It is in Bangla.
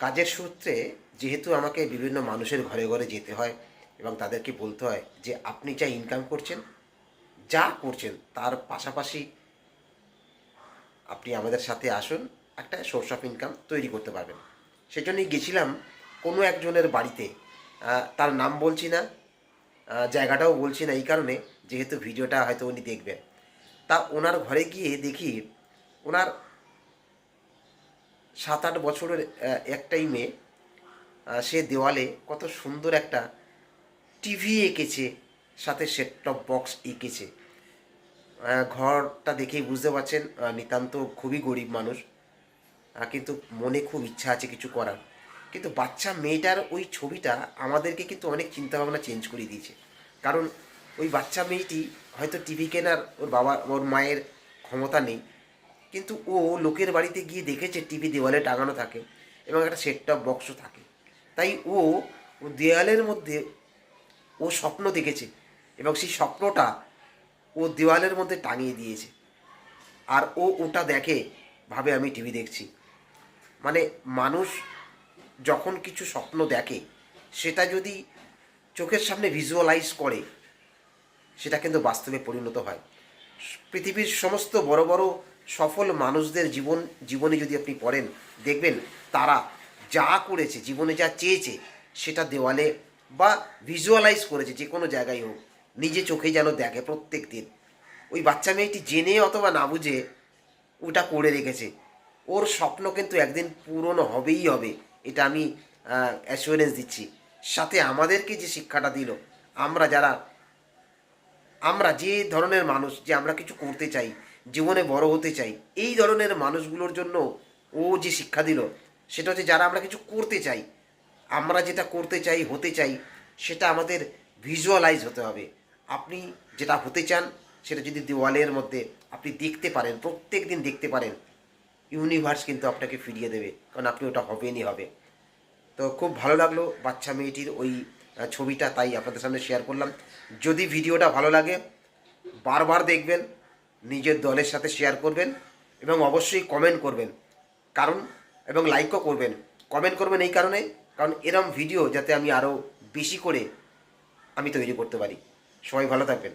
কাজের সূত্রে যেহেতু আমাকে বিভিন্ন মানুষের ঘরে ঘরে যেতে হয় এবং তাদেরকে বলতে হয় যে আপনি যা ইনকাম করছেন, যা করছেন তার পাশাপাশি আপনি আমাদের সাথে আসুন, একটা সোর্স অফ ইনকাম তৈরি করতে পারবেন। সেজন্যই গেছিলাম কোনো একজনের বাড়িতে। তার নাম বলছি না, জায়গাটাও বলছি না, এই কারণে যেহেতু ভিডিওটা হয়তো উনি দেখবেন। তা ওনার ঘরে গিয়ে দেখি ওনার 7-8 বছরের একটাই মেয়ে, সে দেওয়ালে কত সুন্দর একটা টিভি এঁকেছে, সাথে সেট টপ বক্স এঁকেছে। ঘরটা দেখেই বুঝতে পারছেন নিতান্ত খুবই গরিব মানুষ, কিন্তু মনে খুব ইচ্ছা আছে কিছু করার। কিন্তু বাচ্চা মেয়েটার ওই ছবিটা আমাদেরকে কিন্তু অনেক চিন্তাভাবনা চেঞ্জ করে দিয়েছে। কারণ ওই বাচ্চা মেয়েটি হয়তো টিভি কেনার ওর মায়ের ক্ষমতা নেই, কিন্তু ও লোকের বাড়িতে গিয়ে দেখেছে টিভি দেওয়ালে টাঙানো থাকে এবং একটা সেট টপ বক্সও থাকে। তাই ও দেওয়ালের মধ্যে ও স্বপ্ন দেখেছে এবং সেই স্বপ্নটা ও দেওয়ালের মধ্যে টাঙিয়ে দিয়েছে। আর ও ওটা দেখে, ভাবে আমি টিভি দেখছি। মানে মানুষ যখন কিছু স্বপ্ন দেখে, সেটা যদি চোখের সামনে ভিজুয়ালাইজ করে, সেটা কিন্তু বাস্তবে পরিণত হয়। পৃথিবীর সমস্ত বড় বড় সফল মানুষদের জীবনে যদি আপনি পড়েন, দেখবেন তারা যা করেছে, জীবনে যা চেয়েছে, সেটা দেওয়ালে বা ভিজুয়ালাইজ করেছে, যে কোনো জায়গায় হোক, নিজে চোখে যেন দেখে প্রত্যেক দিন। ওই বাচ্চা মেয়েটি জেনে অথবা না বুঝে ওটা করে রেখেছে। ওর স্বপ্ন কিন্তু একদিন পূরণ হবেই হবে, এটা আমি অ্যাসুরেন্স দিচ্ছি। সাথে আমাদেরকে যে শিক্ষাটা দিল, আমরা যারা আমরা যে ধরনের মানুষ, যে আমরা কিছু করতে চাই, জীবনে বড় হতে চাই, এই ধরনের মানুষগুলোর জন্য ও যে শিক্ষা দিল, সেটা হচ্ছে যারা আমরা কিছু করতে চাই, আমরা যেটা করতে চাই, হতে চাই, সেটা আমাদের ভিজুয়ালাইজ হতে হবে। আপনি যেটা হতে চান, সেটা যদি দেওয়ালের মধ্যে আপনি দেখতে পারেন, প্রত্যেক দিন দেখতে পারেন, ইউনিভার্স কিন্তু আপনাকে ফিরিয়ে দেবে, কারণ আপনি ওটা হবেনই হবে। তো খুব ভালো লাগলো বাচ্চা মেয়েটির ওই ছবিটা, তাই আপনাদের সামনে শেয়ার করলাম। যদি ভিডিওটা ভালো লাগে, বারবার দেখবেন, নিজের দলের সাথে শেয়ার করবেন এবং অবশ্যই কমেন্ট করবেন। কারণ এবং লাইকও করবেন। কমেন্ট করবেন এই কারণে, কারণ এরম ভিডিও যাতে আমি আরও বেশি করে আমি তৈরি করতে পারি। সবাই ভালো থাকবেন।